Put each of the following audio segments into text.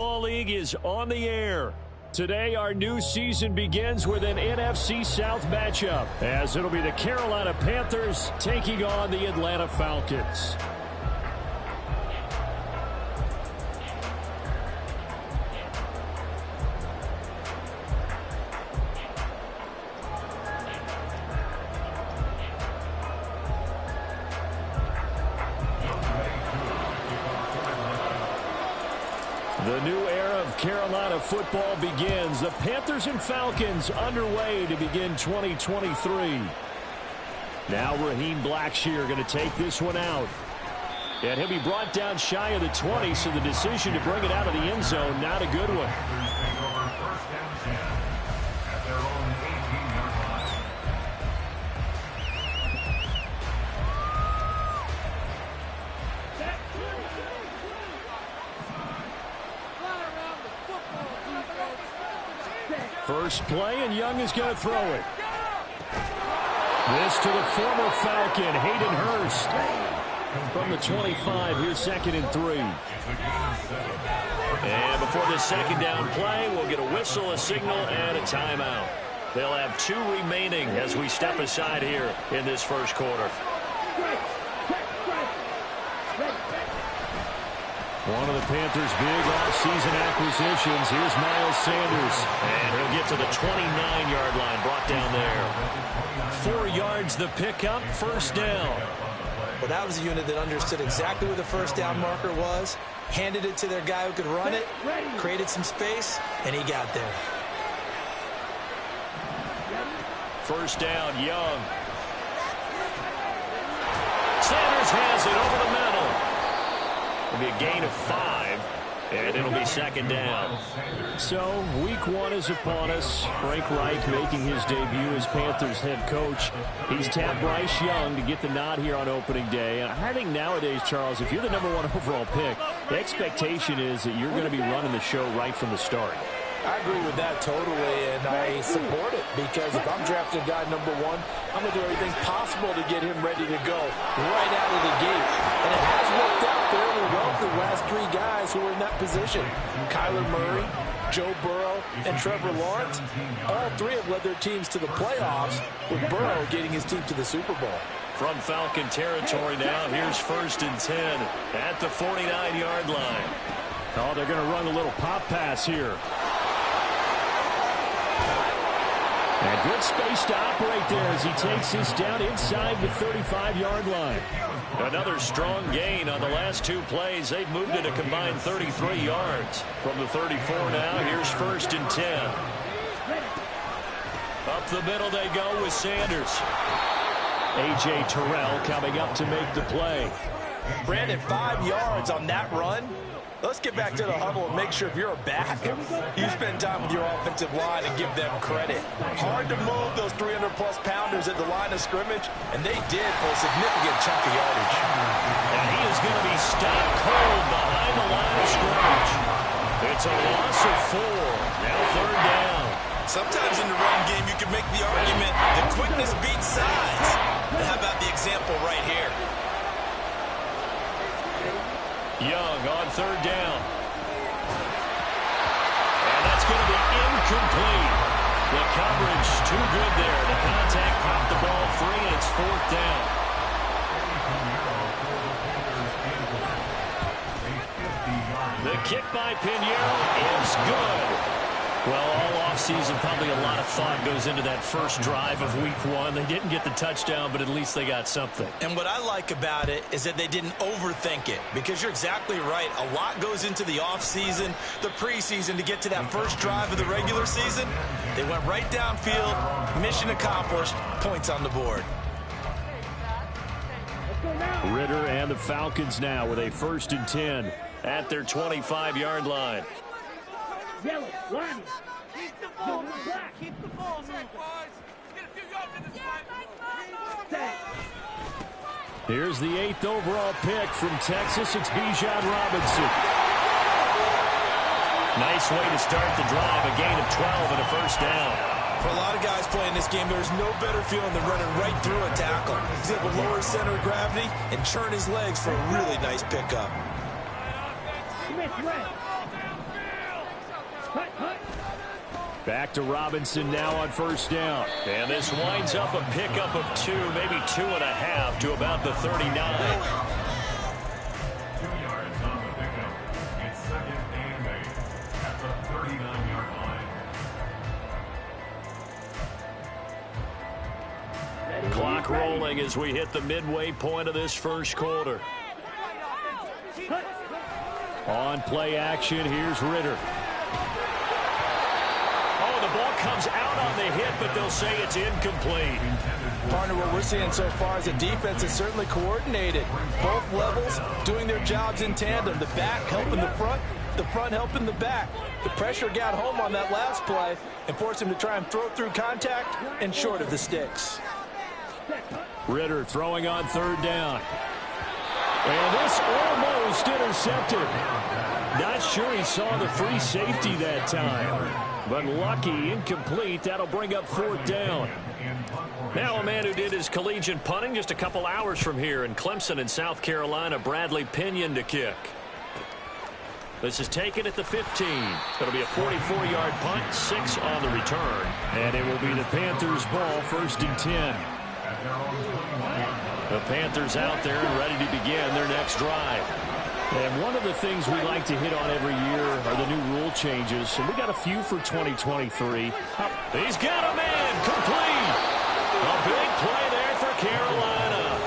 Football League is on the air. Today, our new season begins with an NFC South matchup, as it'll be the Carolina Panthers taking on the Atlanta Falcons. The new era of Carolina football begins. The Panthers and Falcons underway to begin 2023. Now Raheem Blackshear going to take this one out. And he'll be brought down shy of the 20, so the decision to bring it out of the end zone, not a good one. First play, and Young is going to throw it. This to the former Falcon, Hayden Hurst. From the 25, here's 2nd and 3. And before this second down play, we'll get a whistle, a signal, and a timeout. They'll have 2 remaining as we step aside here in this first quarter. One of the Panthers' big off-season acquisitions. Here's Miles Sanders. And he'll get to the 29-yard line, brought down there. 4 yards the pickup, first down. Well, that was a unit that understood exactly where the first down marker was, handed it to their guy who could run it, created some space, and he got there. First down, Young. Sanders has it over the middle. It'll be a gain of 5, and it'll be second down. So, week 1 is upon us. Frank Reich making his debut as Panthers head coach. He's tapped Bryce Young to get the nod here on opening day. And I think nowadays, Charles, if you're the #1 overall pick, the expectation is that you're going to be running the show right from the start. I agree with that totally, and I support it, because if I'm drafting guy #1, I'm going to do everything possible to get him ready to go right out of the gate. And it has worked out fairly well for the last 3 guys who are in that position. Kyler Murray, Joe Burrow, and Trevor Lawrence. All 3 have led their teams to the playoffs, with Burrow getting his team to the Super Bowl. From Falcon territory now, here's 1st and 10 at the 49-yard line. Oh, they're going to run a little pop pass here. And good space to operate there as he takes this down inside the 35-yard line. Another strong gain on the last 2 plays. They've moved it a combined 33 yards. From the 34 now, here's 1st and 10. Up the middle they go with Sanders. A.J. Terrell coming up to make the play. Brandon, 5 yards on that run. Let's get back to the huddle and make sure if you're a back, you spend time with your offensive line and give them credit. Hard to move those 300-plus pounders at the line of scrimmage, and they did for a significant chunk of yardage. And he is going to be stopped cold behind the line of scrimmage. It's a loss of 4. Now 3rd down. Sometimes in the run game, you can make the argument that quickness beats size. And how about the example right here? Young on 3rd down. And that's going to be incomplete. The coverage too good there. The contact popped the ball free, and it's 4th down. The kick by Pinheiro is good. Well, all offseason, probably a lot of thought goes into that first drive of week 1. They didn't get the touchdown, but at least they got something. And what I like about it is that they didn't overthink it, because you're exactly right. A lot goes into the offseason, the preseason, to get to that first drive of the regular season. They went right downfield, mission accomplished, points on the board. Ritter and the Falcons now with a 1st and 10 at their 25-yard line. Yellow, line. Keep the ball, black. Keep the ball, boys. Get a few yards in this fight. Here's the 8th overall pick from Texas. It's Bijan Robinson. Nice way to start the drive. A gain of 12 and a first down. For a lot of guys playing this game, there's no better feeling than running right through a tackle. He's able to lower his center of gravity and churn his legs for a really nice pickup. Back to Robinson now on first down. And this winds up a pickup of 2, maybe 2.5 to about the 39. 2 yards on the pickup. It's second and 8 at the 39-yard line. Clock rolling as we hit the midway point of this first quarter. On play action, here's Ritter. Oh, the ball comes out on the hit, but they'll say it's incomplete. Partner, what we're seeing so far is the defense is certainly coordinated. Both levels doing their jobs in tandem. The back helping the front helping the back. The pressure got home on that last play and forced him to try and throw through contact and short of the sticks. Ritter throwing on third down. And this almost intercepted. Not sure he saw the free safety that time. But lucky, incomplete. That'll bring up fourth down. Now a man who did his collegiate punting just a couple hours from here in Clemson in South Carolina, Bradley Pinion to kick. This is taken at the 15. It'll be a 44-yard punt, 6 on the return. And it will be the Panthers' ball, first and 10. The Panthers out there and ready to begin their next drive. And one of the things we like to hit on every year are the new rule changes. And we got a few for 2023. He's got a man complete. A big play there for Carolina.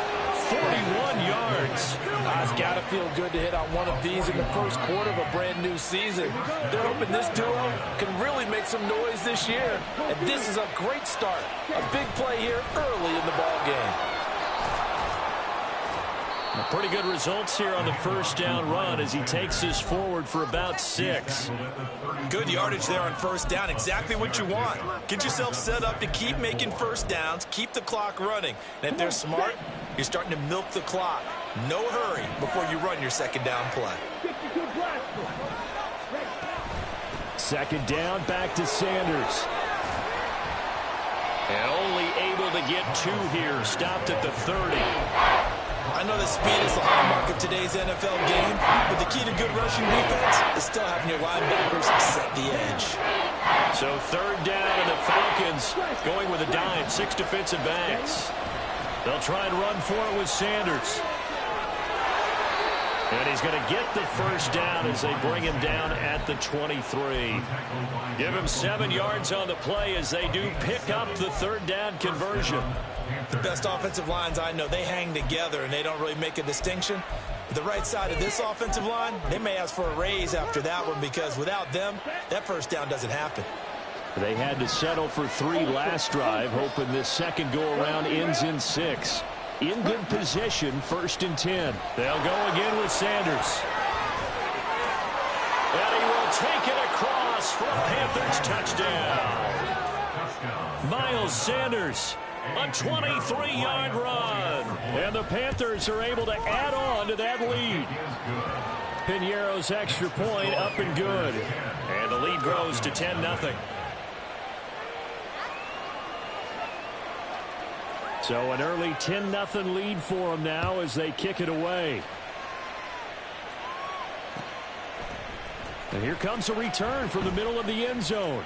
41 yards. It's got to feel good to hit on one of these in the first quarter of a brand new season. They're hoping this duo can really make some noise this year. And this is a great start. A big play here early in the ball game. Pretty good results here on the first down run as he takes this forward for about 6. Good yardage there on first down. Exactly what you want. Get yourself set up to keep making first downs, keep the clock running. And if they're smart, you're starting to milk the clock. No hurry before you run your second down play. Second down, back to Sanders. And only able to get 2 here. Stopped at the 30. I know that speed is the hallmark of today's NFL game, but the key to good rushing defense is still having your linebackers set the edge. So third down, and the Falcons going with a dime, 6 defensive backs. They'll try and run for it with Sanders. And he's going to get the first down as they bring him down at the 23. Give him 7 yards on the play as they do pick up the third down conversion. The best offensive lines I know, they hang together and they don't really make a distinction. But the right side of this offensive line, they may ask for a raise after that one because without them, that first down doesn't happen. They had to settle for 3 last drive, hoping this second go-around ends in 6. In good position, first and 10. They'll go again with Sanders. And he will take it across for a Panthers touchdown. Miles Sanders, a 23-yard run. And the Panthers are able to add on to that lead. Piñeiro's extra point up and good. And the lead grows to 10-0. So an early 10-0 lead for them now as they kick it away. And here comes a return from the middle of the end zone.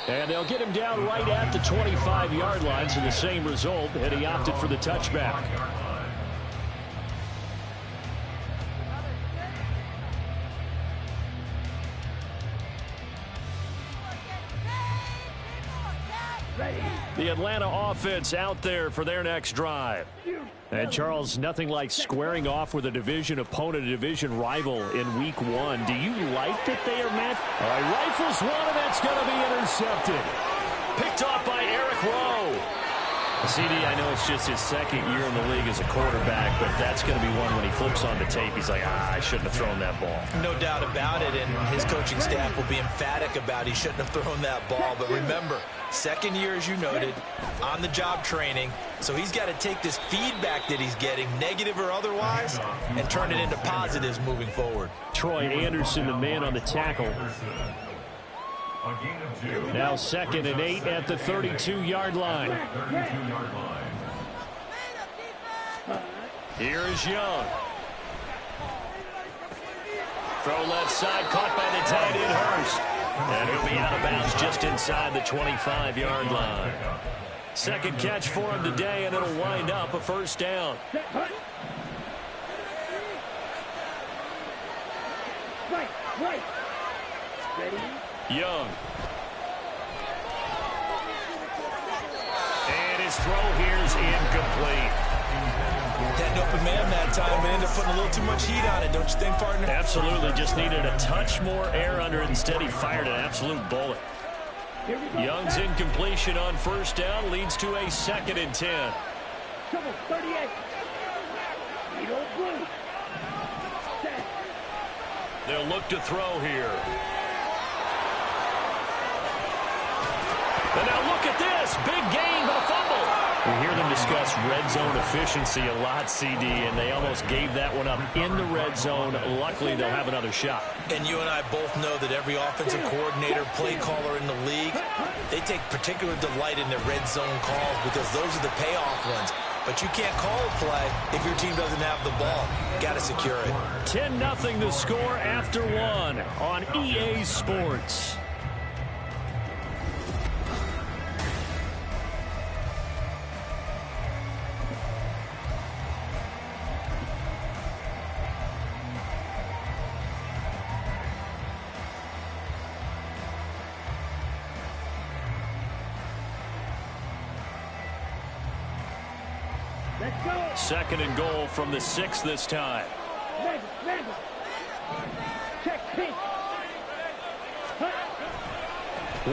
And they'll get him down right at the 25-yard line, so the same result, and he opted for the touchback. The Atlanta offense out there for their next drive. And, Charles, nothing like squaring off with a division opponent, a division rival in Week 1. Do you like that they are met? All right, rifles one, and that's going to be intercepted. Picked off by Eric Rowe. CD, I know it's just his second year in the league as a quarterback, but that's going to be one when he flips on the tape. He's like, I shouldn't have thrown that ball. No doubt about it, and his coaching staff will be emphatic about he shouldn't have thrown that ball. But remember, second year, as you noted, on-the-job training. So he's got to take this feedback that he's getting, negative or otherwise, and turn it into positives moving forward. Troy Anderson, the man on the tackle. Now 2nd and 8 at the 32-yard line. Here is Young. Throw left side, caught by the tight end, Hurst. And he'll be out of bounds just inside the 25-yard line. Second catch for him today, and it'll wind up a first down. Right. Ready? Young. And his throw here is incomplete. Had an open man that time, but ended up putting a little too much heat on it, don't you think, partner? Absolutely. Just needed a touch more air under it. Instead, he fired an absolute bullet. Young's incompletion on first down leads to a 2nd and 10. Come on, 38. You don't blue. They'll look to throw here. And now look at this. Big gain, but a fumble. We hear them discuss red zone efficiency a lot, CD, and they almost gave that one up in the red zone. Luckily, they'll have another shot. And you and I both know that every offensive coordinator, play caller in the league, they take particular delight in their red zone calls because those are the payoff ones. But you can't call a play if your team doesn't have the ball. Got to secure it. 10-0 the score after one on EA Sports. Let's go. 2nd and goal from the 6 this time. Randall. Check pink.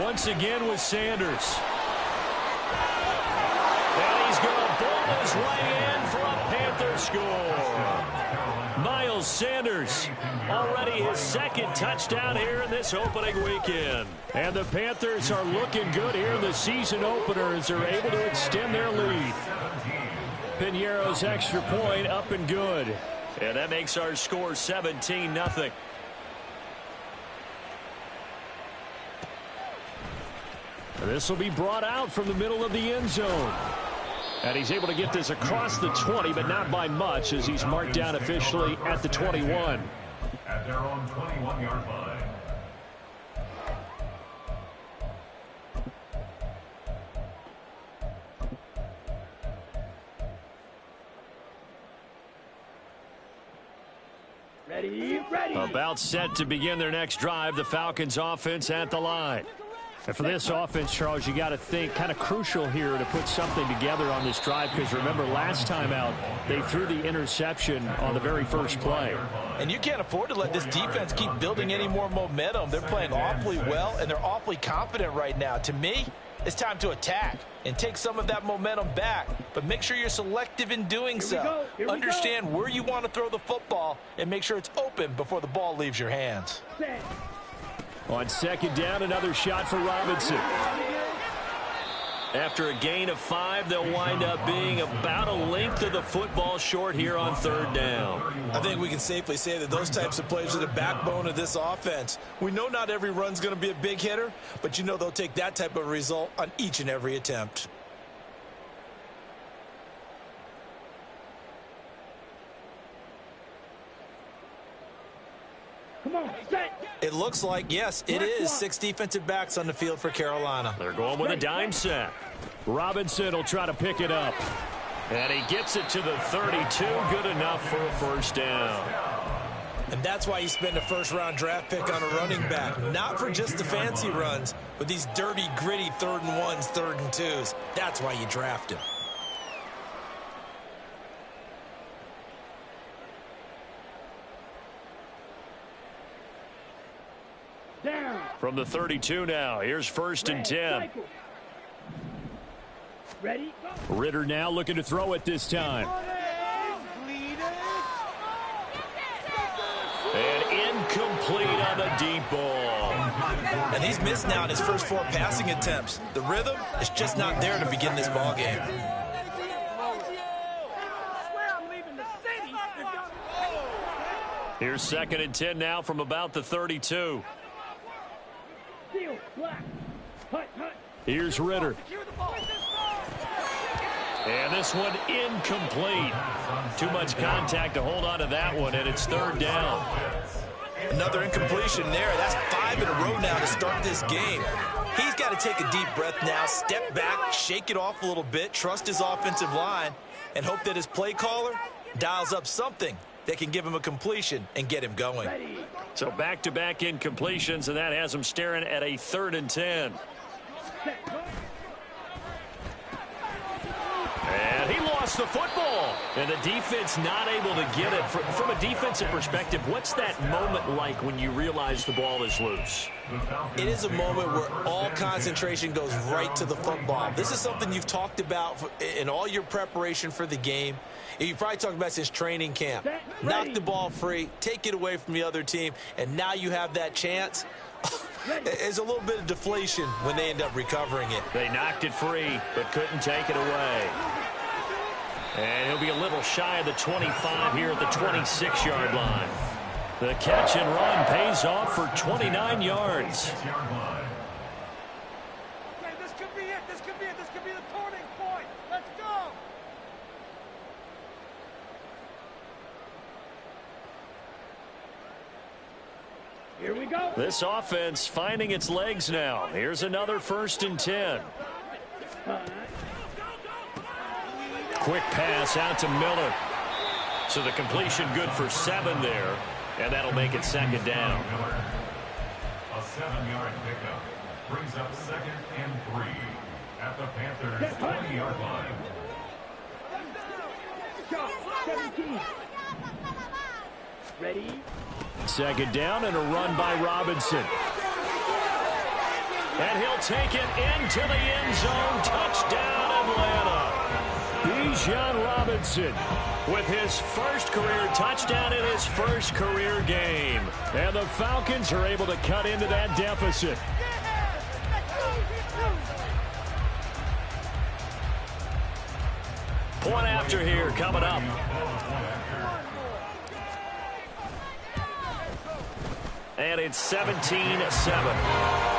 Once again with Sanders. And he's going to bowl his way in for a Panther score. Miles Sanders, already his 2nd touchdown here in this opening weekend. And the Panthers are looking good here in the season opener as they're able to extend their lead. Piñeiro's extra point up and good. And that makes our score 17-0. This will be brought out from the middle of the end zone. And he's able to get this across the 20, but not by much as he's marked down officially at the 21. At their own 21-yard line. Ready. About set to begin their next drive, the Falcons offense at the line. And for this offense, Charles, you got to think kind of crucial here to put something together on this drive because remember last time out they threw the interception on the very first play. And you can't afford to let this defense keep building any more momentum. They're playing awfully well and they're awfully confident right now. To me, it's time to attack and take some of that momentum back, but make sure you're selective in doing so. Understand where you want to throw the football and make sure it's open before the ball leaves your hands. On 2nd down, another shot for Robinson. After a gain of 5, they'll wind up being about a length of the football short here on 3rd down. I think we can safely say that those types of plays are the backbone of this offense. We know not every run's going to be a big hitter, but you know they'll take that type of result on each and every attempt. Come on, set. It looks like, yes, it is 6 defensive backs on the field for Carolina. They're going with a dime set. Robinson will try to pick it up. And he gets it to the 32. Good enough for a first down. And that's why you spend a first-round draft pick on a running back. Not for just the fancy runs, but these dirty, gritty 3rd and 1s, 3rd and 2s. That's why you draft him. Down. From the 32 now, here's 1st and 10. Ready? Ritter now looking to throw it this time. And incomplete on the deep ball. And he's missed now in his first 4 passing attempts. The rhythm is just not there to begin this ball game. Here's 2nd and 10 now from about the 32. Here's Ritter. And this one incomplete. Too much contact to hold on to that one, and it's 3rd down. Another incompletion there. That's 5 in a row now to start this game. He's got to take a deep breath now, step back, shake it off a little bit, trust his offensive line, and hope that his play caller dials up something that can give him a completion and get him going. So back-to-back incompletions, and that has him staring at a 3rd and 10. And he lost the football. And the defense not able to get it. From a defensive perspective, what's that moment like when you realize the ball is loose? It is a moment where all concentration goes right to the football. This is something you've talked about in all your preparation for the game. You probably talked about since training camp. Knock the ball free, take it away from the other team, and now you have that chance. There's a little bit of deflation when they end up recovering it. They knocked it free, but couldn't take it away. And he'll be a little shy of the 25 here at the 26-yard line. The catch and run pays off for 29 yards. Okay, this could be it. This could be it. This could be the turning point. Let's go. Here we go. This offense finding its legs now. Here's another 1st and 10. Quick pass out to Miller. So the completion good for 7 there. And that'll make it 2nd down. A 7-yard pickup brings up 2nd and 3 at the Panthers' 20-yard line. Shot, 17. Ready? 2nd down and a run by Robinson. And he'll take it into the end zone. Touchdown, Atlanta. Bijan Robinson with his first career touchdown in his first career game. And the Falcons are able to cut into that deficit. Point after here coming up. And it's 17-7.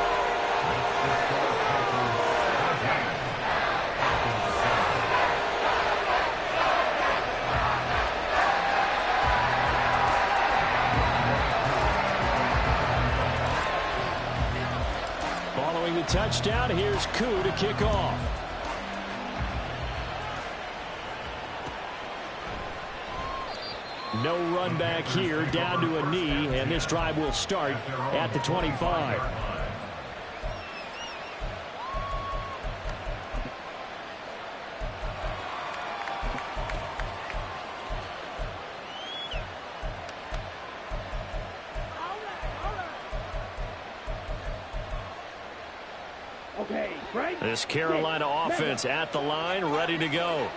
Following the touchdown, here's Koo to kick off. No run back here, down to a knee, and this drive will start at the 25. Okay, right. This Carolina offense at the line, ready to go.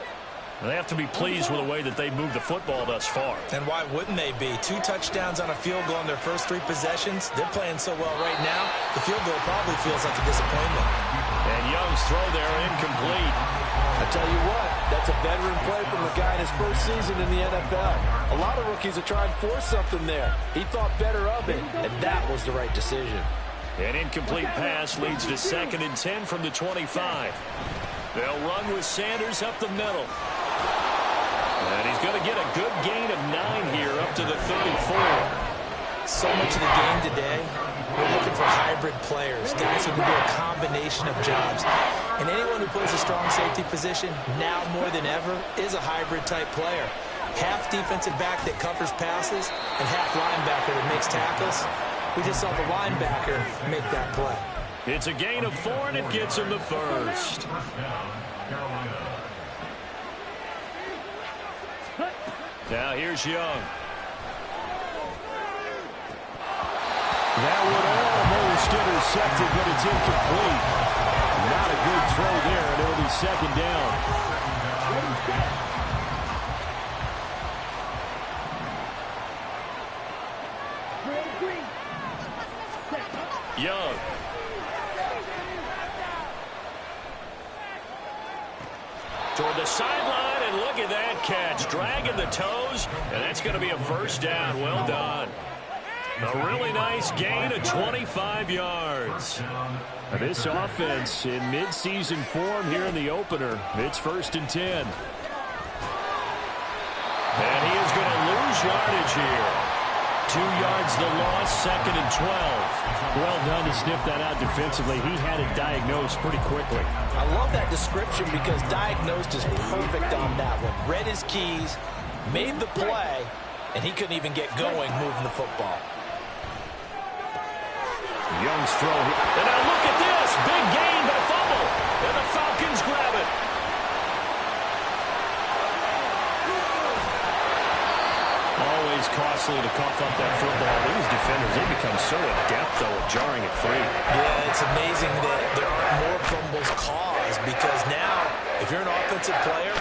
They have to be pleased with the way that they moved the football thus far. And why wouldn't they be? 2 touchdowns on a field goal in their first 3 possessions. They're playing so well right now, the field goal probably feels like a disappointment. And Young's throw there incomplete. I tell you what, that's a veteran play from a guy in his first season in the NFL. A lot of rookies are trying to force something there. He thought better of it, and that was the right decision. An incomplete pass leads to 2nd and 10 from the 25. They'll run with Sanders up the middle. And he's going to get a good gain of 9 here up to the 34. So much of the game today, we're looking for hybrid players, guys who can do a combination of jobs. And anyone who plays a strong safety position, now more than ever, is a hybrid-type player. Half defensive back that covers passes and half linebacker that makes tackles. We just saw the linebacker make that play. It's a gain of 4, and it gets him the first. Now here's Young. That would almost intercepted, but it's incomplete. Not a good throw there, and it'll be 2nd down. Young. Toward the sideline, and look at that catch. Dragging the toes, and that's going to be a 1st down. Well done. A really nice gain of 25 yards. This offense in midseason form here in the opener. It's 1st and 10. And he is going to lose yardage here. 2 yards the loss, 2nd and 12. Well done to sniff that out defensively. He had it diagnosed pretty quickly. I love that description because diagnosed is perfect on that one. Read his keys, made the play, and he couldn't even get going moving the football. Young's throw. And now look at this. Big gain but a fumble. And the Falcons grab it. Always costly to cough up that football. These defenders, they become so adept, though, at jarring it free. Yeah, it's amazing that there aren't more fumbles caused because now, if you're an offensive player,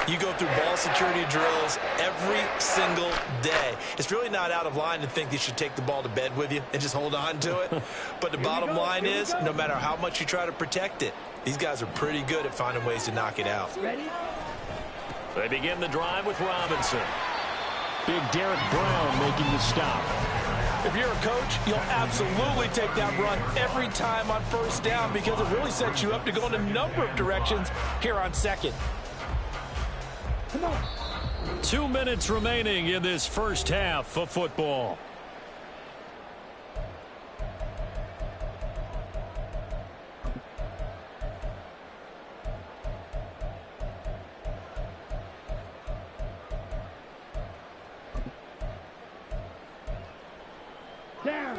you go through ball security drills every single day. It's really not out of line to think you should take the ball to bed with you and just hold on to it. But the bottom line is, no matter how much you try to protect it, these guys are pretty good at finding ways to knock it out. They begin the drive with Robinson. Big Derek Brown making the stop. If you're a coach, you'll absolutely take that run every time on first down because it really sets you up to go in a number of directions here on second. 2 minutes remaining in this first half of football.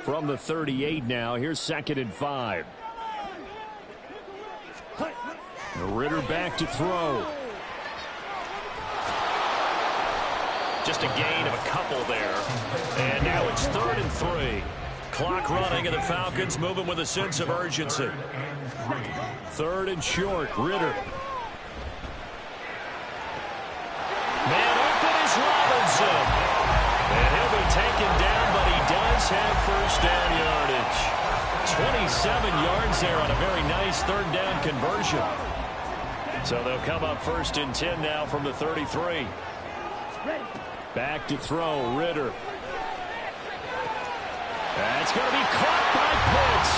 From the 38 now, here's 2nd and 5. Ritter back to throw. Just a gain of a couple there. And now it's 3rd and 3. Clock running, and the Falcons moving with a sense of urgency. 3rd and short, Ritter. Man open is Robinson. And he'll be taken down, but he does have first down yardage. 27 yards there on a very nice 3rd down conversion. So they'll come up 1st and 10 now from the 33. Back to throw, Ritter. That's going to be caught by Pitts.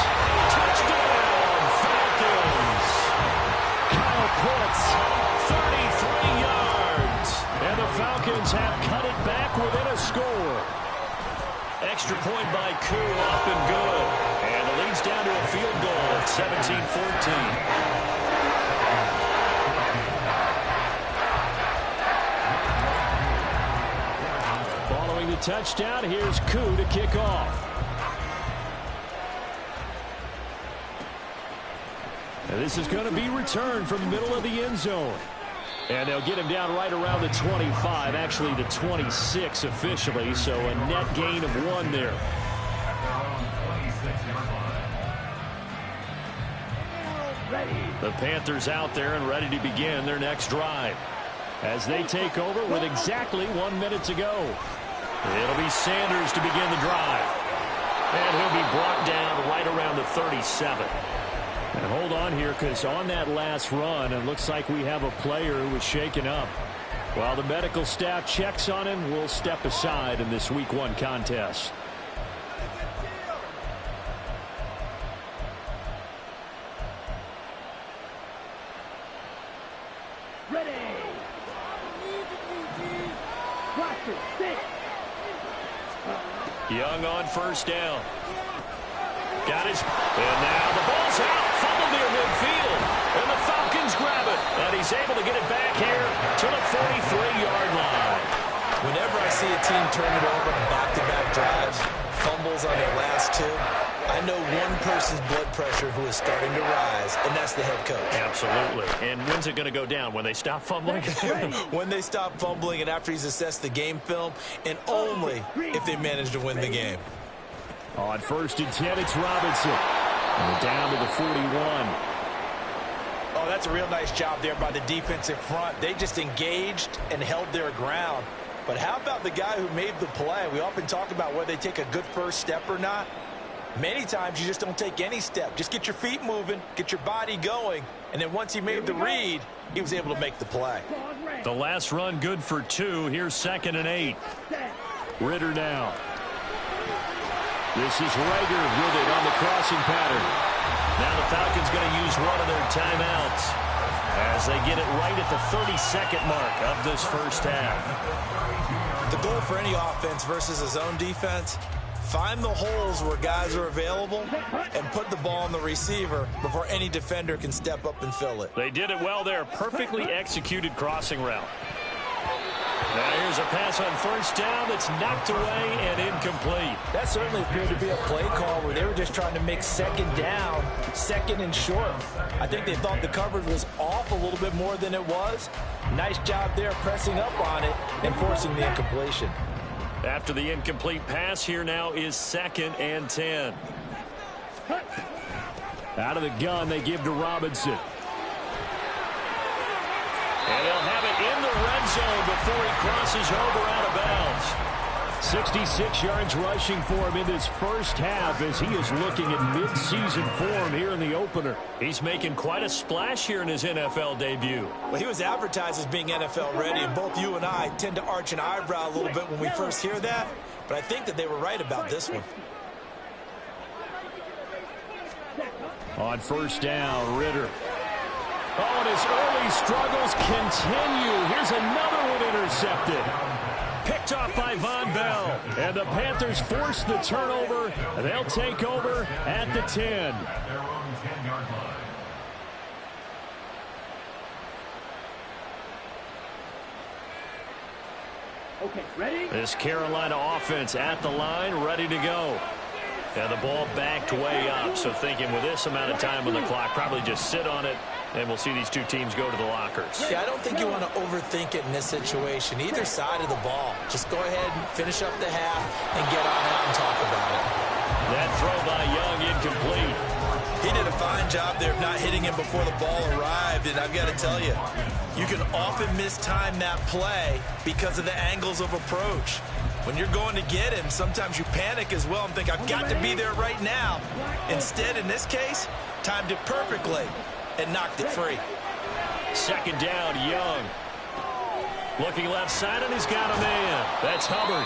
Touchdown, Falcons. Kyle Pitts, 33 yards. And the Falcons have cut it back within a score. Extra point by Koo, up and good. And it leads down to a field goal at 17-14. The touchdown. Here's Koo to kick off. And this is going to be returned from the middle of the end zone. And they'll get him down right around the 25, actually the 26 officially, so a net gain of 1 there. The Panthers out there and ready to begin their next drive as they take over with exactly 1 minute to go. It'll be Sanders to begin the drive. And he'll be brought down right around the 37. And hold on here, because on that last run, it looks like we have a player who was shaken up. While the medical staff checks on him, we'll step aside in this Week 1 contest. Ready. Young on first down. Got his. And now the ball's out. Fumble near midfield. And the Falcons grab it. And he's able to get it back here to the 43-yard line. Whenever I see a team turn it over on back-to-back drives, fumbles on their last 2, I know one person's blood pressure who is starting to rise, and that's the head coach. Absolutely. And when's it going to go down? When they stop fumbling? When they stop fumbling and after he's assessed the game film, and only if they manage to win the game. On 1st and 10, it's Robinson. And down to the 41. Oh, that's a real nice job there by the defensive front. They just engaged and held their ground. But how about the guy who made the play? We often talk about whether they take a good first step or not. Many times you just don't take any step. Just get your feet moving, get your body going, and then once he made the read, he was able to make the play. The last run good for 2. Here's 2nd and 8. Ritter now. This is Rager with it on the crossing pattern. Now the Falcons going to use one of their timeouts. as they get it right at the 32nd mark of this first half. The goal for any offense versus a zone defense, find the holes where guys are available and put the ball on the receiver before any defender can step up and fill it. They did it well there. Perfectly executed crossing route. Now here's a pass on first down that's knocked away and incomplete. That certainly appeared to be a play call where they were just trying to make second down, second and short. I think they thought the coverage was off a little bit more than it was. Nice job there pressing up on it and forcing the incompletion. After the incomplete pass, here now is 2nd and 10. Out of the gun, they give to Robinson. And they'll have it in the red zone before he crosses over out of bounds. 66 yards rushing for him in this first half as he is looking at mid-season form here in the opener. He's making quite a splash here in his NFL debut. Well, he was advertised as being NFL ready, and both you and I tend to arch an eyebrow a little bit when we first hear that, but I think that they were right about this one. On first down, Ritter. Oh, and his early struggles continue. Here's another one intercepted. Picked off by Von Bell. And the Panthers force the turnover. And they'll take over at the 10. Their own 10-yard line. Okay, ready? This Carolina offense at the line, ready to go. And the ball backed way up. So thinking with this amount of time on the clock, probably just sit on it. And we'll see these two teams go to the lockers. Yeah, I don't think you want to overthink it in this situation. Either side of the ball. Just go ahead and finish up the half and get on out and talk about it. That throw by Young incomplete. He did a fine job there of not hitting him before the ball arrived. And I've got to tell you, you can often mistime that play because of the angles of approach. When you're going to get him, sometimes you panic as well and think, I've got to be there right now. Instead, in this case, timed it perfectly and knocked it free. 2nd down, Young. Looking left side, and he's got a man. That's Hubbard.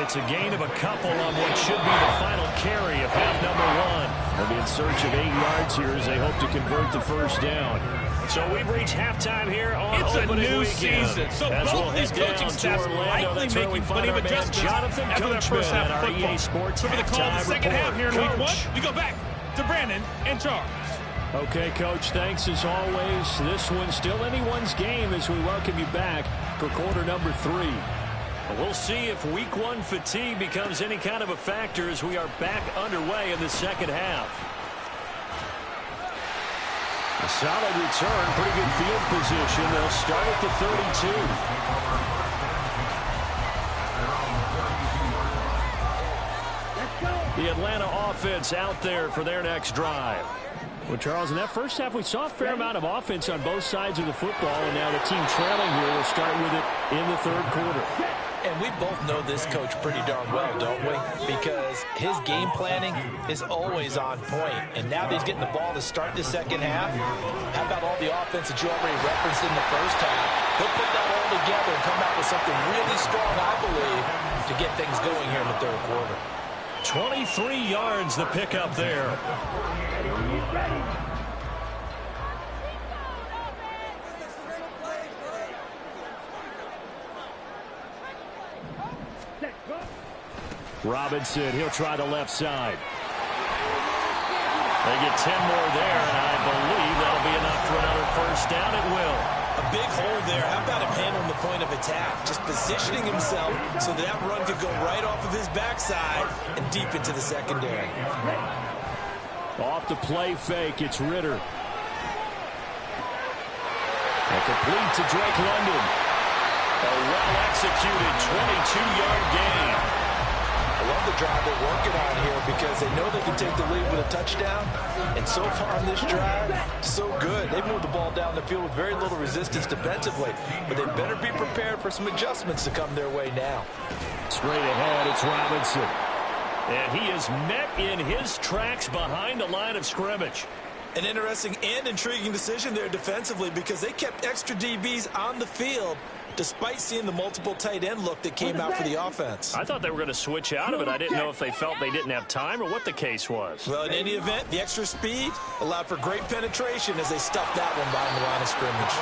It's a gain of a couple on what should be the final carry of half number 1. They'll be in search of 8 yards here as they hope to convert the first down. So we've reached halftime here on opening weekend. It's a new season, so as both we'll these head coaching down staffs to Orlando. likely That's where we making find plenty of our man adjustments Jonathan after that first Coachman half at our of football. EA Sports So for the call of the second half here in week 1, we go back to Brandon and Charles. Okay, Coach, thanks as always. This one's still anyone's game as we welcome you back for quarter number 3. We'll see if week 1 fatigue becomes any kind of a factor as we are back underway in the second half. A solid return, pretty good field position. They'll start at the 32. The Atlanta offense out there for their next drive. Well, Charles, in that first half, we saw a fair amount of offense on both sides of the football, and now the team trailing here will start with it in the third quarter. And we both know this coach pretty darn well, don't we? Because his game planning is always on point. And now that he's getting the ball to start the second half, how about all the offense that you already referenced in the first half? He'll put that all together and come out with something really strong, I believe, to get things going here in the third quarter. 23 yards the pickup there. Robinson, he'll try the left side. They get 10 more there, and I believe that'll be enough for another first down. It will. A big hole there. How about him handling the point of attack? Just positioning himself so that run could go right off of his backside and deep into the secondary. Off the play fake, it's Ritter. And complete to Drake London. A well-executed 22-yard gain. I love the drive they're working on here because they know they can take the lead with a touchdown. And so far on this drive, so good. They've moved the ball down the field with very little resistance defensively. But they better be prepared for some adjustments to come their way now. Straight ahead, it's Robinson. And he is met in his tracks behind the line of scrimmage. An interesting and intriguing decision there defensively because they kept extra DBs on the field despite seeing the multiple tight end look that came out for the offense. I thought they were going to switch out of it. I didn't know if they felt they didn't have time or what the case was. Well, in any event, the extra speed allowed for great penetration as they stuffed that one behind the line of scrimmage.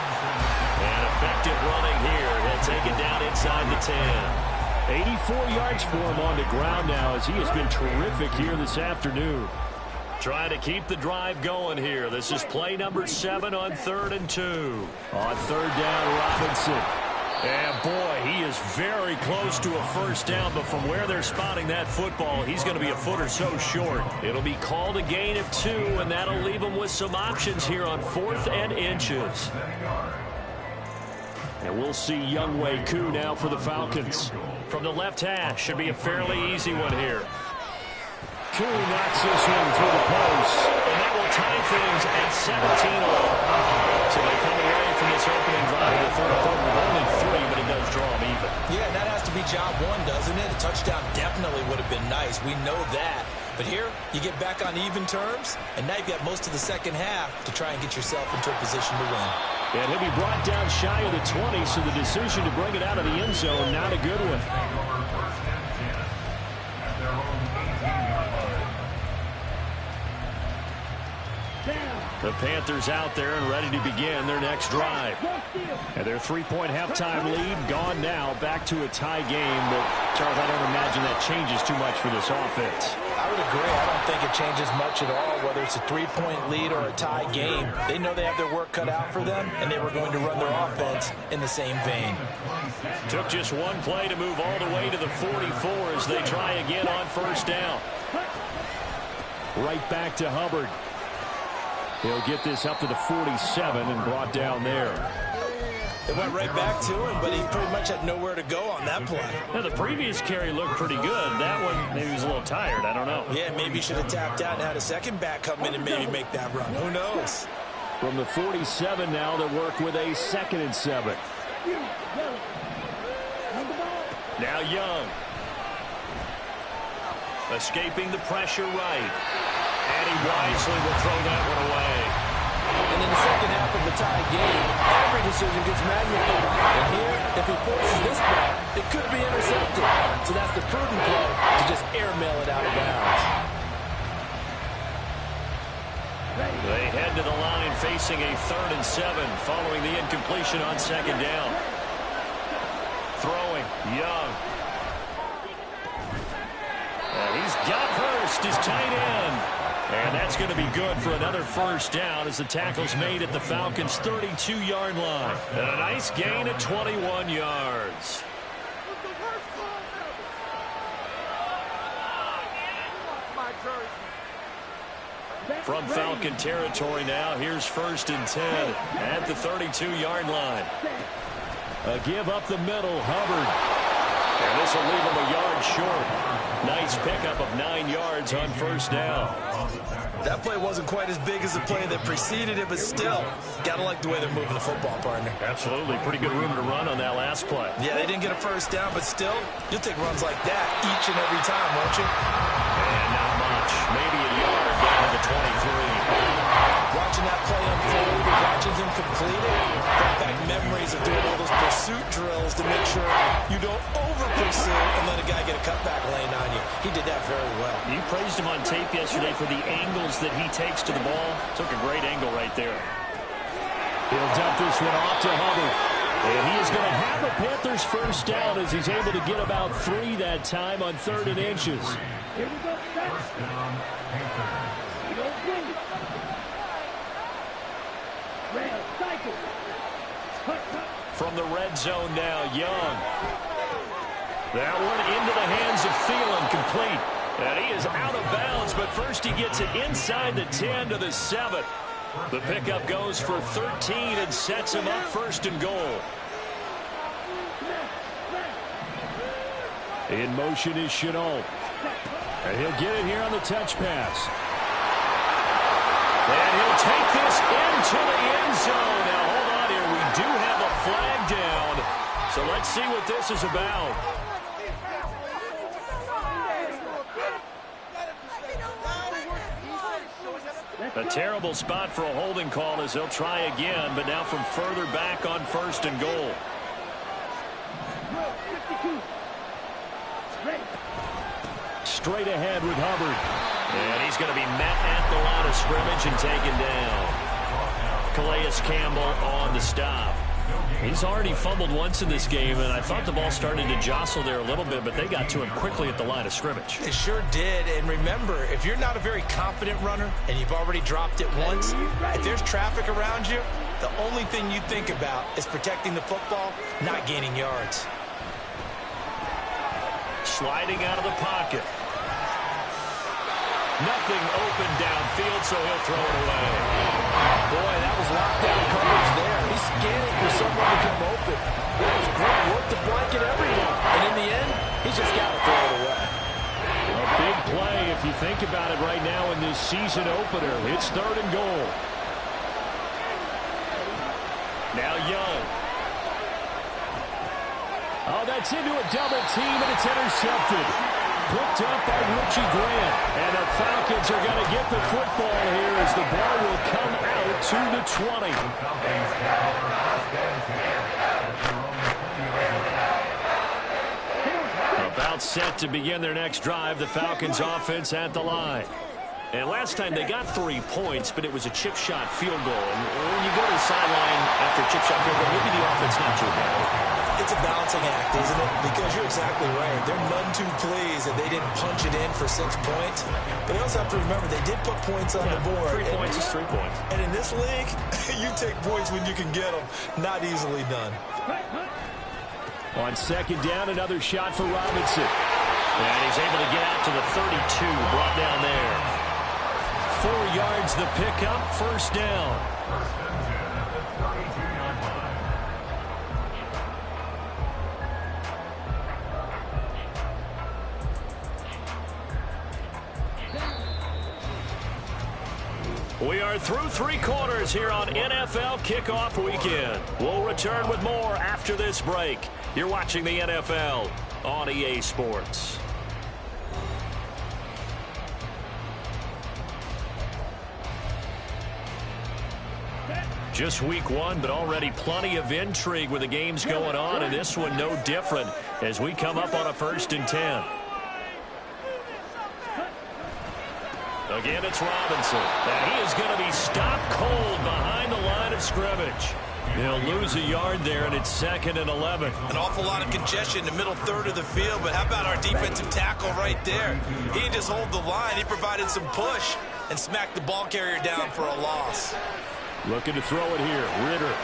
And effective running here. He'll take it down inside the 10. 84 yards for him on the ground now as he has been terrific here this afternoon. Trying to keep the drive going here. This is play number 7 on 3rd and 2. On 3rd down, Robinson. And boy, he is very close to a first down, but from where they're spotting that football, he's going to be a foot or so short. It'll be called a gain of 2, and that'll leave him with some options here on 4th and inches. And we'll see Younghoe Koo now for the Falcons. From the left hash, should be a fairly easy one here. Koo knocks this one through the post, and that will tie things at 17-all. So they come away from this opening drive in the third quarter with only 3, but it does draw them even. Yeah, and that has to be job 1, doesn't it? A touchdown definitely would have been nice. We know that. But here, you get back on even terms, and now you've got most of the second half to try and get yourself into a position to win. And he'll be brought down shy of the 20, so the decision to bring it out of the end zone, not a good one. The Panthers out there and ready to begin their next drive. And their 3-point halftime lead gone now, back to a tie game. But, Charles, I don't imagine that changes too much for this offense. I would agree. I don't think it changes much at all, whether it's a 3-point lead or a tie game. They know they have their work cut out for them, and they were going to run their offense in the same vein. Took just one play to move all the way to the 44 as they try again on first down. Right back to Hubbard. He'll get this up to the 47 and brought down there. It went right back to him, but he pretty much had nowhere to go on that play. Now, the previous carry looked pretty good. That one, maybe he was a little tired. I don't know. Yeah, maybe he should have tapped out and had a second back come in and maybe make that run. Who knows? From the 47 now, they work with a 2nd and 7. Now Young. Escaping the pressure right. And he wisely will throw that one away. And in the second half of the tie game, every decision gets magnified. And here, if he forces this ball, it could be intercepted. So that's the prudent play to just airmail it out of bounds. They head to the line facing a 3rd and 7 following the incompletion on 2nd down. Throwing, Young. And he's got Hurst, his tight end. And that's going to be good for another first down as the tackle's made at the Falcons' 32-yard line. And a nice gain of 21 yards. From Falcon territory now, here's 1st and 10 at the 32-yard line. A give up the middle, Hubbard. And this will leave him a yard short. Nice pickup of 9 yards on first down. That play wasn't quite as big as the play that preceded it, but still, gotta like the way they're moving the football, partner. Absolutely. Pretty good room to run on that last play. Yeah, they didn't get a first down, but still, you'll take runs like that each and every time, won't you? And not much. Maybe a yard down to the 23. Watching that play unfold, watching him complete it, brought back memories of doing all those pursuit drills to make sure you don't over-pursue and let a guy get a cutback lane on you. He did that very well. You praised him on tape yesterday for the angles that he takes to the ball. Took a great angle right there. He'll dump this one off to Hubbard. And he is going to have a Panthers first down as he's able to get about 3 that time on 3rd and inches. Here we go. First down, Panthers. From the red zone now, Young. That one into the hands of Thielen, complete. And he is out of bounds, but first he gets it inside the 10 to the 7. The pickup goes for 13 and sets him up 1st and goal. In motion is Chenault. And he'll get it here on the touch pass. And he'll take this into the end zone. Now, hold on here. We do have a flag down. So let's see what this is about. A terrible spot for a holding call as they'll try again, but now from further back on 1st and goal. Straight ahead with Hubbard. And he's going to be met at the line of scrimmage and taken down. Calais Campbell on the stop. He's already fumbled once in this game, and I thought the ball started to jostle there a little bit, but they got to him quickly at the line of scrimmage. It sure did, and remember, if you're not a very confident runner and you've already dropped it once, if there's traffic around you, the only thing you think about is protecting the football, not gaining yards. Sliding out of the pocket. Nothing open downfield, so he'll throw it away. Boy, that was lockdown coverage there. He's scanning for someone to come open. That was great work to blanket everyone. And in the end, he's just got to throw it away. A big play if you think about it right now in this season opener. It's 3rd and goal. Now Young. Oh, that's into a double team, and it's intercepted. Picked up by Richie Grant. And the Falcons are going to get the football here as the ball will come out to the 20. About set to begin their next drive, the Falcons offense at the line. And last time they got 3 points, but it was a chip shot field goal. And when you go to the sideline after a chip shot field goal, maybe the offense not too bad. It's a balancing act, isn't it? Because you're exactly right. They're none too pleased that they didn't punch it in for 6 points. But you also have to remember they did put points on the board. 3 points is 3 points. And in this league, you take points when you can get them. Not easily done. On 2nd down, another shot for Robinson. And he's able to get out to the 32, brought down there. 4 yards the pickup, 1st down. We are through 3 quarters here on NFL Kickoff Weekend. We'll return with more after this break. You're watching the NFL on EA Sports. Just week 1, but already plenty of intrigue with the games going on, and this one no different as we come up on a 1st and 10. Again, it's Robinson, and he is going to be stopped cold behind the line of scrimmage. They'll lose a yard there, and it's 2nd and 11. An awful lot of congestion in the middle third of the field, but how about our defensive tackle right there? He didn't just hold the line. He provided some push and smacked the ball carrier down for a loss. Looking to throw it here. Ritter.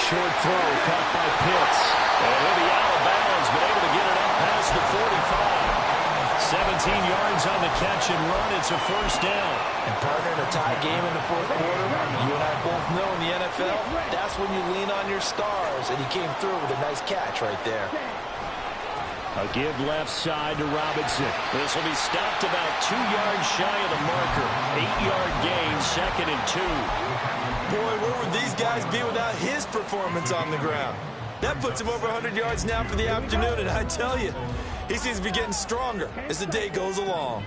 Short throw, caught by Pitts. And he'll be out of bounds, but able to get it up past the 45. 17 yards on the catch and run. It's a 1st down. And partner, in a tie game in the 4th quarter, you and I both know in the NFL, that's when you lean on your stars. And he came through with a nice catch right there. A give left side to Robinson. This will be stopped about 2 yards shy of the marker. 8-yard gain, 2nd and 2. Boy, where would these guys be without his performance on the ground? That puts him over 100 yards now for the afternoon, and I tell you, he seems to be getting stronger as the day goes along.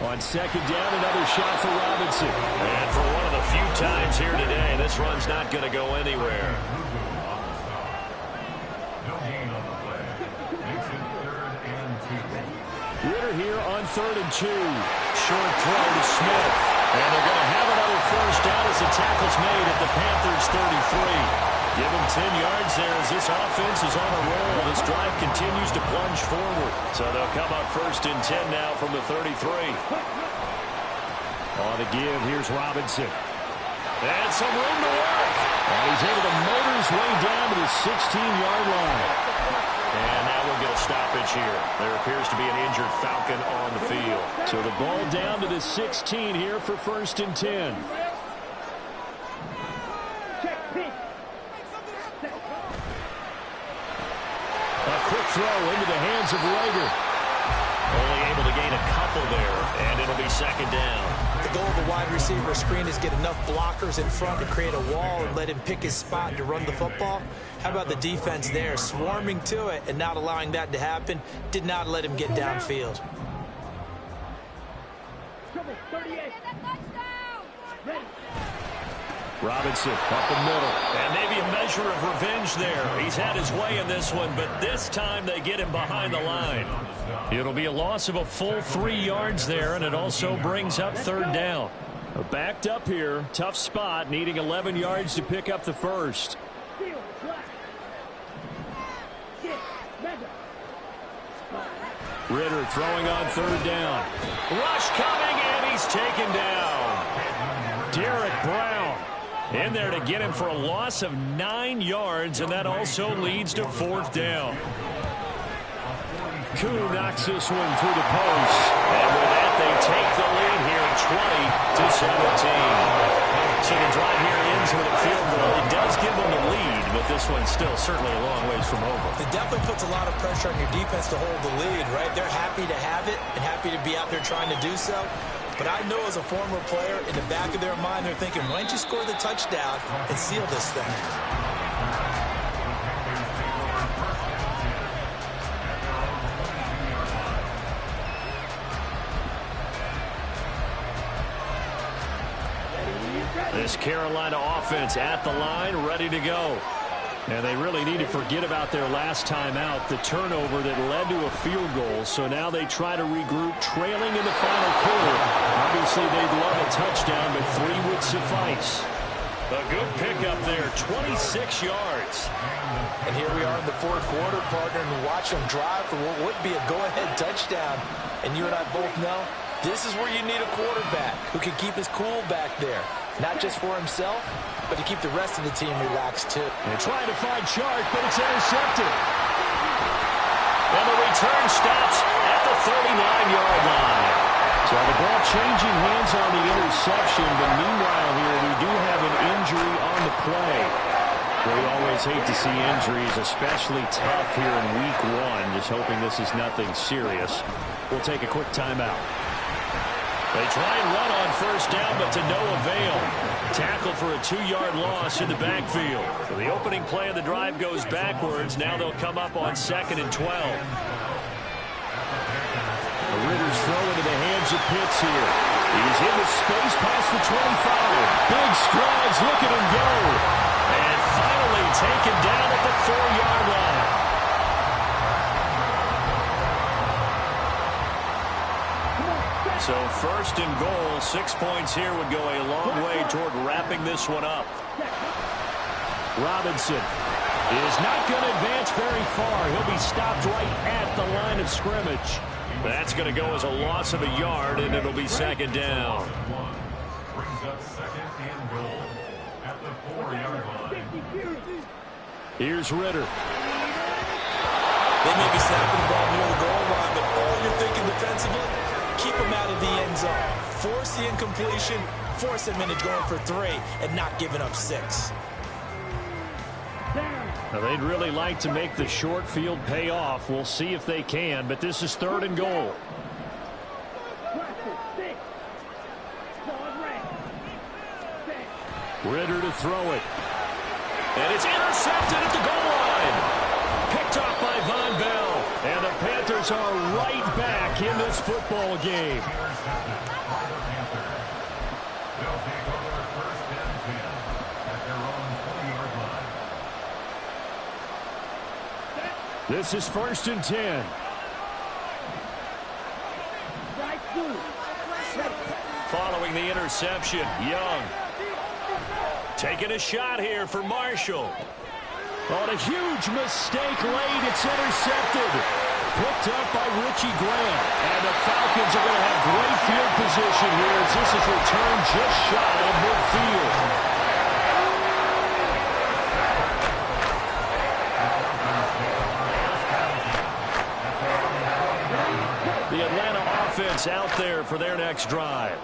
On 2nd down, another shot for Robinson. And for one of the few times here today, this run's not going to go anywhere. Ritter here on 3rd and 2. Short throw to Smith. And they're going to have another 1st down as the tackle's made at the Panthers' 33. Give him 10 yards there as this offense is on a roll. This drive continues to plunge forward. So they'll come up 1st and 10 now from the 33. On the give, here's Robinson. And some room to work. And he's able to motor his way down to the 16-yard line. And now we'll get a stoppage here. There appears to be an injured Falcon on the field. So the ball down to the 16 here for 1st and 10. A quick throw into the hands of Rager. Only able to gain a couple there, and it'll be 2nd down. The goal of the wide receiver screen is get enough blockers in front to create a wall and let him pick his spot to run the football. How about the defense there, swarming to it and not allowing that to happen? Did not let him get downfield. 38. Ready. Robinson up the middle. And maybe a measure of revenge there. He's had his way in this one, but this time they get him behind the line. It'll be a loss of a full 3 yards there, and it also brings up third down. Backed up here. Tough spot, needing 11 yards to pick up the first. Ritter throwing on third down. Rush coming, and he's taken down. Derek Brown in there to get him for a loss of 9 yards, and that also leads to fourth down. Koo knocks this one through the post, and with that they take the lead here at 20-17. So the drive here ends with a field goal. It does give them the lead, but this one's still certainly a long ways from over. It definitely puts a lot of pressure on your defense to hold the lead, right? They're happy to have it and happy to be out there trying to do so. But I know as a former player, in the back of their mind, they're thinking, why don't you score the touchdown and seal this thing? This Carolina offense at the line, ready to go. And they really need to forget about their last time out, the turnover that led to a field goal. So now they try to regroup, trailing in the final quarter. Obviously, they'd love a touchdown, but 3 would suffice. A good pickup there, 26 yards. And here we are in the fourth quarter, partner, and watch them drive for what would be a go-ahead touchdown. And you and I both know this is where you need a quarterback who can keep his cool back there. Not just for himself, but to keep the rest of the team relaxed, too. They're trying to find Chark, but it's intercepted. And the return stops at the 39-yard line. So the ball changing hands on the interception, but meanwhile here we do have an injury on the play. We always hate to see injuries, especially tough here in week 1. Just hoping this is nothing serious. We'll take a quick timeout. They try and run on first down, but to no avail. Tackle for a 2-yard loss in the backfield. So the opening play of the drive goes backwards. Now they'll come up on 2nd and 12. The Ritter's throw into the hands of Pitts here. He's in the space past the 25. Big strides. Look at him go. And finally taken down at the 4-yard line. So first and goal, 6 points here would go a long way toward wrapping this one up. Robinson is not going to advance very far. He'll be stopped right at the line of scrimmage. That's going to go as a loss of a yard, and it'll be second down. Brings up second and goal at the 4-yard line. Here's Ritter. They may be snapping the ball near the goal line, but all you're thinking defensively, keep them out of the end zone. Force the incompletion, force them into going for 3, and not giving up 6. Now they'd really like to make the short field pay off. We'll see if they can, but this is 3rd and goal. Ritter to throw it. And it's intercepted at the goal line. Picked off by Von Bell. And the Panthers are right back in this football game. They'll take over 1st and 10 at their own 20-yard line. This is 1st and 10. Following the interception, Young. Taking a shot here for Marshall. On a huge mistake late, it's intercepted. Picked up by Richie Grant. And the Falcons are going to have great field position here as this is returned just shy of midfield. The Atlanta offense out there for their next drive.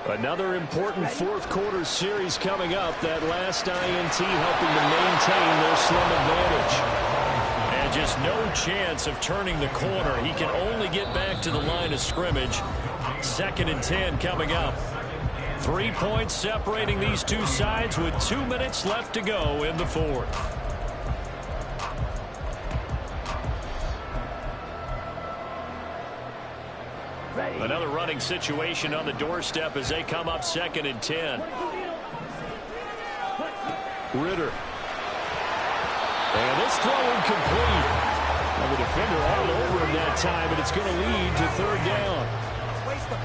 Another important fourth quarter series coming up. That last INT helping to maintain their slim advantage. And just no chance of turning the corner. He can only get back to the line of scrimmage. 2nd and 10 coming up. 3 points separating these two sides with 2 minutes left to go in the fourth. Ready. Another running situation on the doorstep as they come up 2nd and 10. Ritter. And this throw incomplete. And the defender all over him that time, and it's going to lead to 3rd down.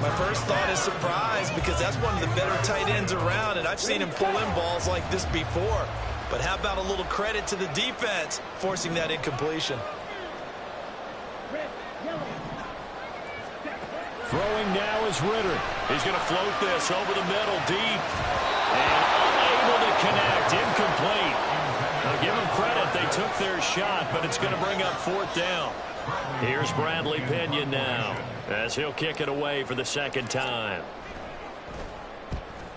My first thought is surprise because that's one of the better tight ends around, and I've seen him pull in balls like this before. But how about a little credit to the defense forcing that incompletion? Throwing now is Ritter. He's going to float this over the middle deep. And unable to connect. Incomplete. Now give them credit. They took their shot, but it's going to bring up 4th down. Here's Bradley Pinion now as he'll kick it away for the 2nd time.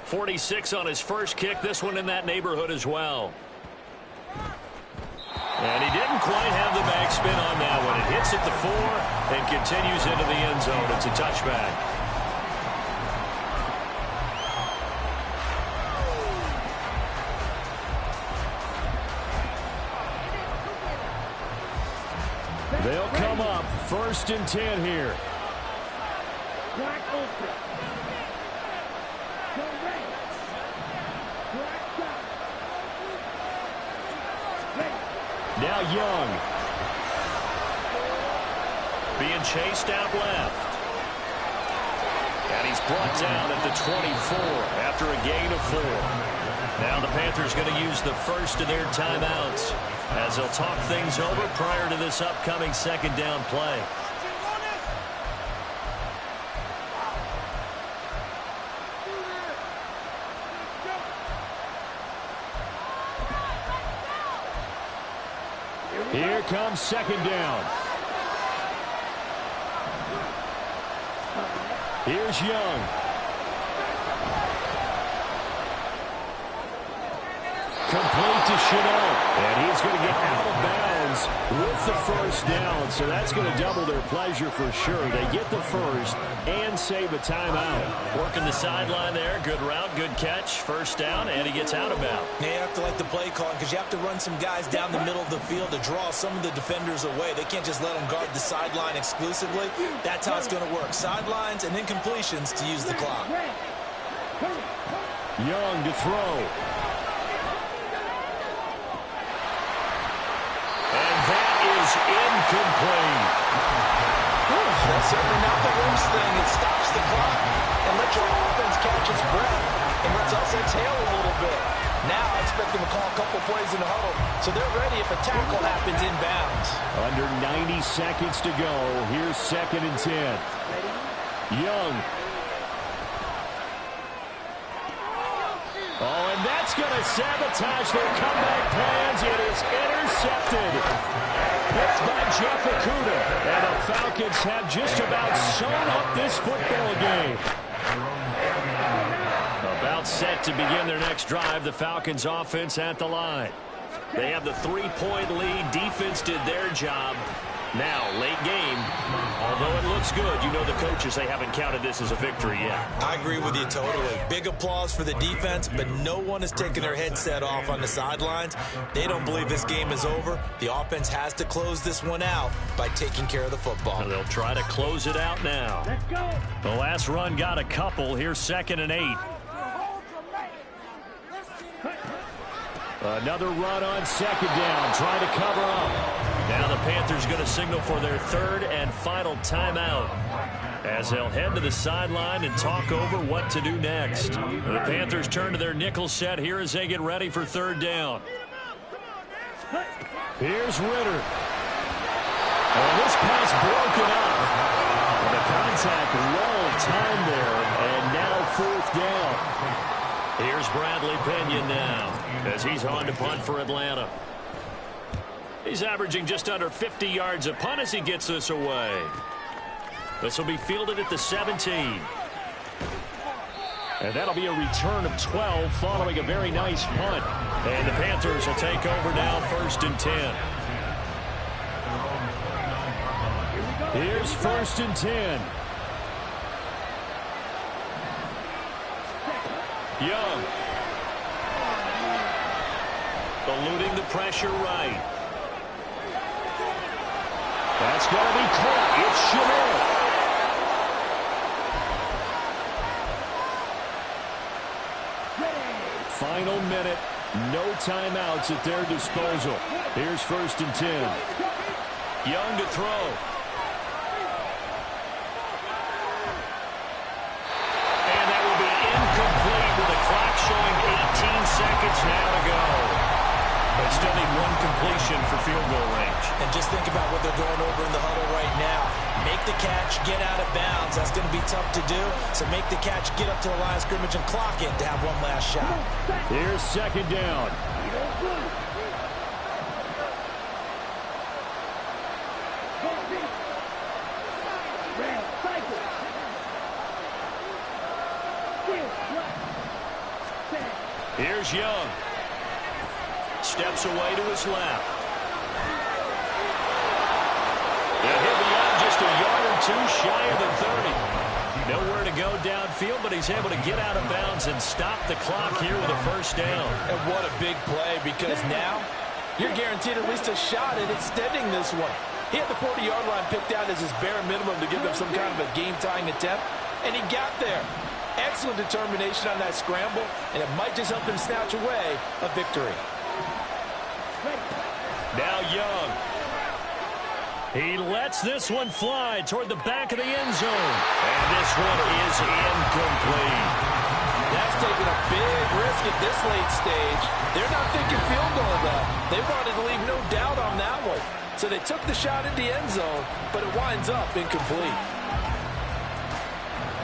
46 on his first kick. This one in that neighborhood as well. And he didn't quite have the backspin on that one. It hits at the 4 and continues into the end zone. It's a touchback. They'll come up 1st and 10 here. Now Young. Being chased out left. And he's brought down at the 24 after a gain of 4. Now the Panthers going to use the first of their timeouts as they'll talk things over prior to this upcoming 2nd down play. Here comes 2nd down. Here's Young. Complete to Chanel. And he's going to get out of bounds with the 1st down. So that's going to double their pleasure for sure. They get the first and save a timeout. Working the sideline there. Good route, good catch. 1st down, and he gets out of bounds. Yeah, you have to like the play calling because you have to run some guys down the middle of the field to draw some of the defenders away. They can't just let them guard the sideline exclusively. That's how it's going to work. Sidelines and incompletions to use the clock. Young to throw. Incomplete. That's certainly not the worst thing. It stops the clock and lets your offense catch its breath and lets us exhale a little bit. Now I expect them to call a couple plays in the huddle so they're ready if a tackle happens inbounds. Under 90 seconds to go. Here's 2nd and 10. Young. Oh, and that's going to sabotage their comeback plans. It is intercepted. Picked by Jeff Okudah. And the Falcons have just about sewn up this football game. About set to begin their next drive. The Falcons offense at the line. They have the 3-point lead. Defense did their job. Now, late game, although it looks good, you know the coaches, they haven't counted this as a victory yet. I agree with you totally. Big applause for the defense, but no one is taking their headset off on the sidelines. They don't believe this game is over. The offense has to close this one out by taking care of the football. And they'll try to close it out now. Let's go. The last run got a couple. Here's 2nd and 8. Another run on 2nd down, trying to cover up. Now the Panthers going to signal for their 3rd and final timeout as they'll head to the sideline and talk over what to do next. The Panthers turn to their nickel set here as they get ready for 3rd down. Here's Ritter. And this pass broken up. And the contact well timed there, and now 4th down. Here's Bradley Pinion now as he's on to punt for Atlanta. He's averaging just under 50 yards a punt as he gets this away. This will be fielded at the 17. And that'll be a return of 12 following a very nice punt. And the Panthers will take over now 1st and 10. Here's 1st and 10. Young. Eluding the pressure right. That's going to be caught. It's Chanel. final minute. No timeouts at their disposal. Here's 1st and 10. Young to throw. And that will be incomplete with the clock showing 18 seconds now to go. But still need one completion for field goal range. And just think about what they're going over in the huddle right now. Make the catch, get out of bounds. That's going to be tough to do. So make the catch, get up to the line of scrimmage, and clock it to have one last shot. Here's 2nd down. Here's Young. Steps away to his left. And he'll be out just a yard or two shy of the 30. Nowhere to go downfield, but he's able to get out of bounds and stop the clock here with a 1st down. And what a big play, because now you're guaranteed at least a shot at extending this one. He had the 40-yard line picked out as his bare minimum to give them some kind of a game-tying attempt, and he got there. Excellent determination on that scramble, and it might just help them snatch away a victory. Now Young. He lets this one fly toward the back of the end zone. And this one is incomplete. That's taking a big risk at this late stage. They're not thinking field goal, though. They wanted to leave no doubt on that one. So they took the shot at the end zone, but it winds up incomplete.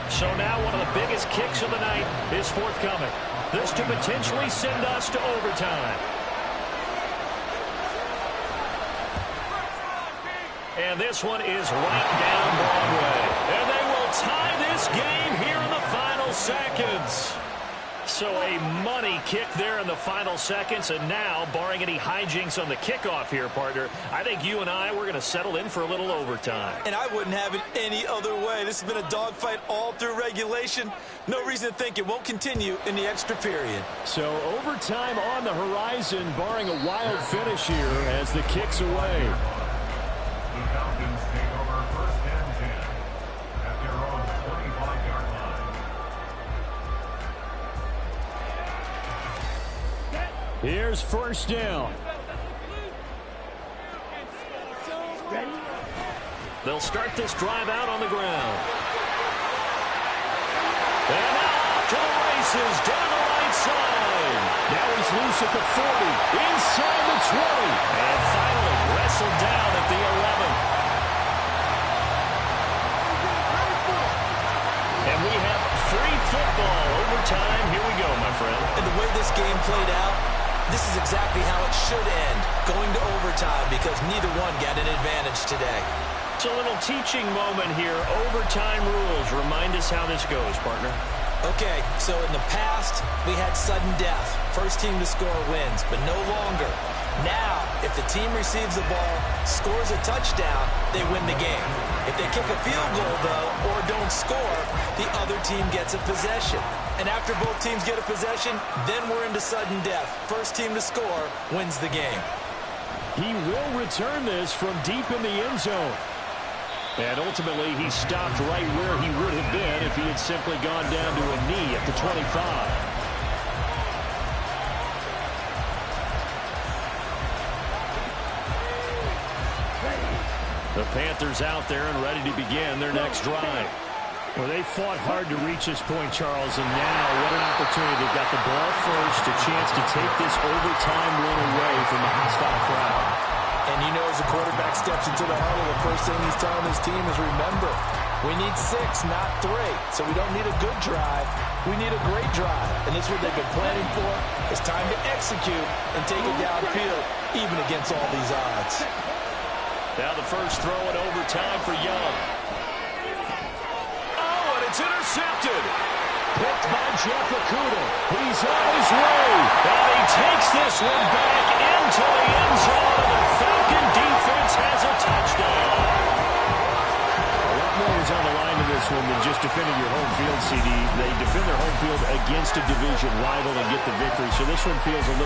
So now one of the biggest kicks of the night is forthcoming. This to potentially send us to overtime. And this one is right down Broadway. And they will tie this game here in the final seconds. So a money kick there in the final seconds. And now, barring any hijinks on the kickoff here, partner, I think you and I, we're going to settle in for a little overtime. And I wouldn't have it any other way. This has been a dogfight all through regulation. No reason to think it won't continue in the extra period. So overtime on the horizon, barring a wild finish here as the kick's away. The Falcons take over 1st and 10 at their own 25-yard line. Here's 1st down. They'll start this drive out on the ground. And now off to the races down the right side. Now he's loose at the 40, inside the 20, and finally wrestled down at the 11. And we have free football overtime. Here we go, my friend. And the way this game played out, this is exactly how it should end, going to overtime, because neither one got an advantage today. It's a little teaching moment here. Overtime rules. Remind us how this goes, partner. Okay, so in the past, we had sudden death. First team to score wins, but no longer. Now, if the team receives the ball, scores a touchdown, they win the game. If they kick a field goal, though, or don't score, the other team gets a possession. And after both teams get a possession, then we're into sudden death. First team to score wins the game. He will return this from deep in the end zone. And ultimately, he stopped right where he would have been if he had simply gone down to a knee at the 25. The Panthers out there and ready to begin their next drive. Well, they fought hard to reach this point, Charles, and now what an opportunity. They've got the ball first, a chance to take this overtime win away from the hostile crowd. And you know, as the quarterback steps into the huddle, the first thing he's telling his team is, remember, we need 6, not 3. So we don't need a good drive. We need a great drive. And this is what they've been planning for. It's time to execute and take it downfield, even against all these odds. Now the first throw in overtime for Young. Oh, and it's intercepted. Picked by Jeff Okuda. He's on his way. And he takes this one back into the end zone. And the Falcon defense has a touchdown. A lot more is on the line in this one than just defending your home field, CD. They defend their home field against a division rival and get the victory. So this one feels a little